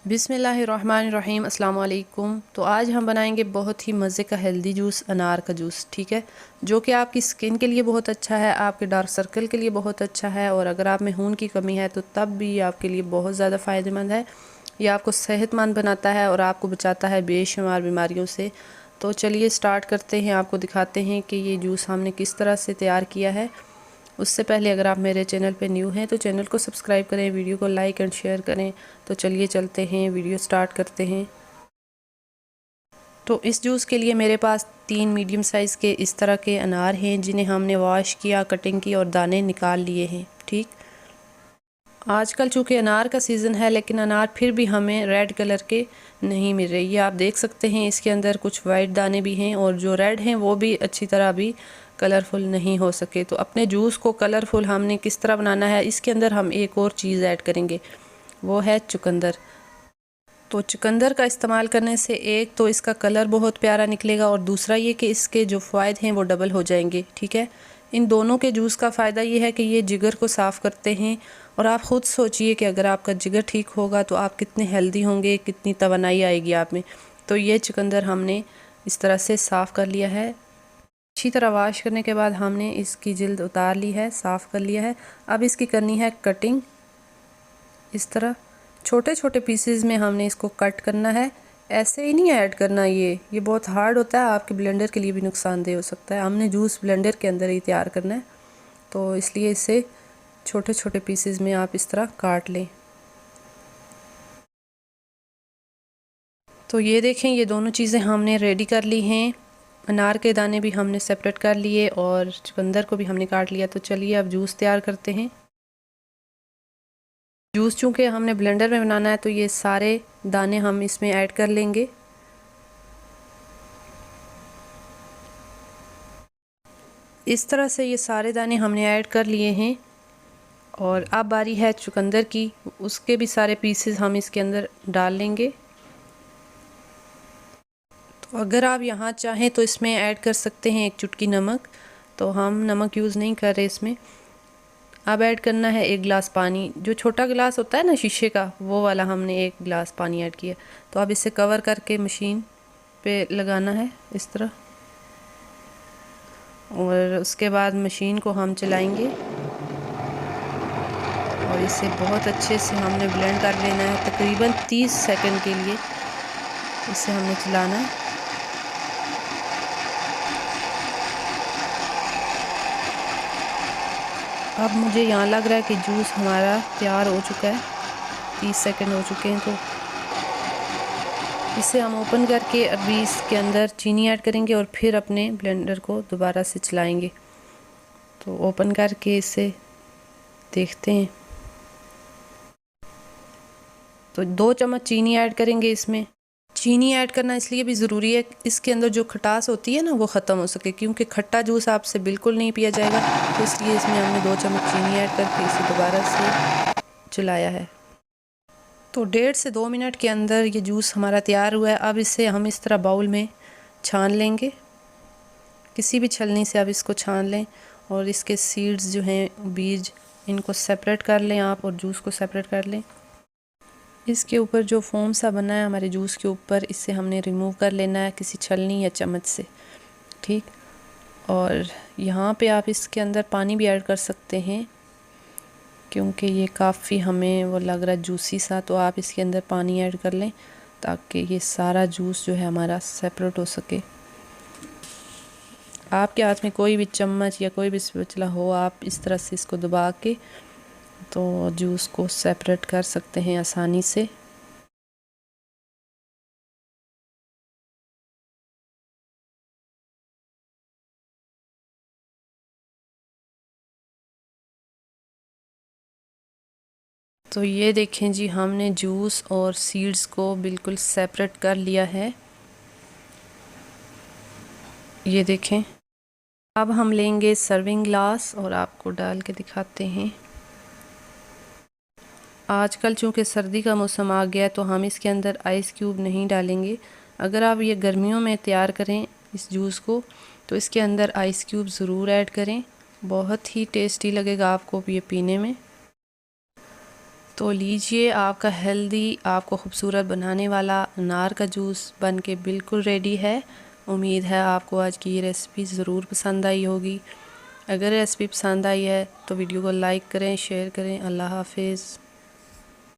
बिस्मिल्लाहिर्रहमानिर्रहीम अस्सलाम वालेकुम। तो आज हम बनाएंगे बहुत ही मज़े का हेल्दी जूस, अनार का जूस। ठीक है, जो कि आपकी स्किन के लिए बहुत अच्छा है, आपके डार्क सर्कल के लिए बहुत अच्छा है, और अगर आप में खून की कमी है तो तब भी आपके लिए बहुत ज़्यादा फ़ायदेमंद है। ये आपको सेहतमंद बनाता है और आपको बचाता है बेशुमार बीमारियों से। तो चलिए स्टार्ट करते हैं, आपको दिखाते हैं कि ये जूस हमने किस तरह से तैयार किया है। उससे पहले अगर आप मेरे चैनल पे न्यू हैं तो चैनल को सब्सक्राइब करें, वीडियो को लाइक एंड शेयर करें। तो चलिए चलते हैं, वीडियो स्टार्ट करते हैं। तो इस जूस के लिए मेरे पास 3 मीडियम साइज़ के इस तरह के अनार हैं, जिन्हें हमने वॉश किया, कटिंग की और दाने निकाल लिए हैं। ठीक, आजकल चूँकि अनार का सीज़न है, लेकिन अनार फिर भी हमें रेड कलर के नहीं मिल रही। ये आप देख सकते हैं, इसके अंदर कुछ वाइट दाने भी हैं, और जो रेड हैं वो भी अच्छी तरह भी कलरफुल नहीं हो सके। तो अपने जूस को कलरफुल हमने किस तरह बनाना है, इसके अंदर हम एक और चीज़ ऐड करेंगे, वो है चुकंदर। तो चुकंदर का इस्तेमाल करने से एक तो इसका कलर बहुत प्यारा निकलेगा, और दूसरा ये कि इसके जो फ़ायदे हैं वो डबल हो जाएंगे। ठीक है, इन दोनों के जूस का फ़ायदा ये है कि ये जिगर को साफ़ करते हैं, और आप ख़ुद सोचिए कि अगर आपका जिगर ठीक होगा तो आप कितने हेल्दी होंगे, कितनी तवानाई आएगी आप में। तो ये चुकंदर हमने इस तरह से साफ़ कर लिया है। अच्छी तरह वॉश करने के बाद हमने इसकी जिल्द उतार ली है, साफ़ कर लिया है। अब इसकी करनी है कटिंग। इस तरह छोटे छोटे पीसेस में हमने इसको कट करना है, ऐसे ही नहीं ऐड करना। ये बहुत हार्ड होता है, आपके ब्लेंडर के लिए भी नुकसानदेह हो सकता है। हमने जूस ब्लेंडर के अंदर ही तैयार करना है, तो इसलिए इसे छोटे छोटे पीसेस में आप इस तरह काट लें। तो ये देखें, ये दोनों चीज़ें हमने रेडी कर ली हैं। अनार के दाने भी हमने सेपरेट कर लिए और चुकंदर को भी हमने काट लिया। तो चलिए अब जूस तैयार करते हैं। जूस चूँकि हमने ब्लेंडर में बनाना है, तो ये सारे दाने हम इसमें ऐड कर लेंगे। इस तरह से ये सारे दाने हमने ऐड कर लिए हैं, और अब बारी है चुकंदर की। उसके भी सारे पीसेस हम इसके अंदर डाल लेंगे। तो अगर आप यहाँ चाहें तो इसमें ऐड कर सकते हैं 1 चुटकी नमक, तो हम नमक यूज़ नहीं कर रहे इसमें। अब ऐड करना है 1 गिलास पानी, जो छोटा गिलास होता है ना शीशे का, वो वाला हमने 1 गिलास पानी ऐड किया। तो अब इसे कवर करके मशीन पे लगाना है इस तरह, और उसके बाद मशीन को हम चलाएंगे और इसे बहुत अच्छे से हमने ब्लेंड कर लेना है। तकरीबन 30 सेकंड के लिए इसे हमने चलाना है। अब मुझे यहाँ लग रहा है कि जूस हमारा तैयार हो चुका है, 30 सेकंड हो चुके हैं। तो इसे हम ओपन करके अभी इसके अंदर चीनी ऐड करेंगे और फिर अपने ब्लेंडर को दोबारा से चलाएंगे। तो ओपन करके इसे देखते हैं। तो 2 चम्मच चीनी ऐड करेंगे इसमें। चीनी ऐड करना इसलिए भी ज़रूरी है, इसके अंदर जो खटास होती है ना वो ख़त्म हो सके, क्योंकि खट्टा जूस आपसे बिल्कुल नहीं पिया जाएगा। तो इसलिए इसमें हमने 2 चम्मच चीनी ऐड करके इसे दोबारा से चलाया है। तो 1.5 से 2 मिनट के अंदर ये जूस हमारा तैयार हुआ है। अब इसे हम इस तरह बाउल में छान लेंगे, किसी भी छलनी से आप इसको छान लें, और इसके सीड्स जो हैं, बीज, इनको सेपरेट कर लें आप, और जूस को सेपरेट कर लें। इसके ऊपर जो फोम सा बना है हमारे जूस के ऊपर, इससे हमने रिमूव कर लेना है किसी छलनी या चम्मच से। ठीक, और यहाँ पे आप इसके अंदर पानी भी ऐड कर सकते हैं, क्योंकि ये काफ़ी हमें वो लग रहा है जूसी सा। तो आप इसके अंदर पानी ऐड कर लें ताकि ये सारा जूस जो है हमारा सेपरेट हो सके। आपके हाथ में कोई भी चम्मच या कोई भी स्पैचुला हो, आप इस तरह से इसको दबा के तो जूस को सेपरेट कर सकते हैं आसानी से। तो ये देखें जी, हमने जूस और सीड्स को बिल्कुल सेपरेट कर लिया है। ये देखें। अब हम लेंगे सर्विंग ग्लास और आपको डाल के दिखाते हैं। आजकल चूँकि सर्दी का मौसम आ गया है, तो हम इसके अंदर आइस क्यूब नहीं डालेंगे। अगर आप ये गर्मियों में तैयार करें इस जूस को, तो इसके अंदर आइस क्यूब ज़रूर ऐड करें, बहुत ही टेस्टी लगेगा आपको ये पीने में। तो लीजिए, आपका हेल्दी, आपको खूबसूरत बनाने वाला अनार का जूस बन के बिल्कुल रेडी है। उम्मीद है आपको आज की ये रेसिपी ज़रूर पसंद आई होगी। अगर रेसिपी पसंद आई है तो वीडियो को लाइक करें, शेयर करें। अल्लाह हाफिज़।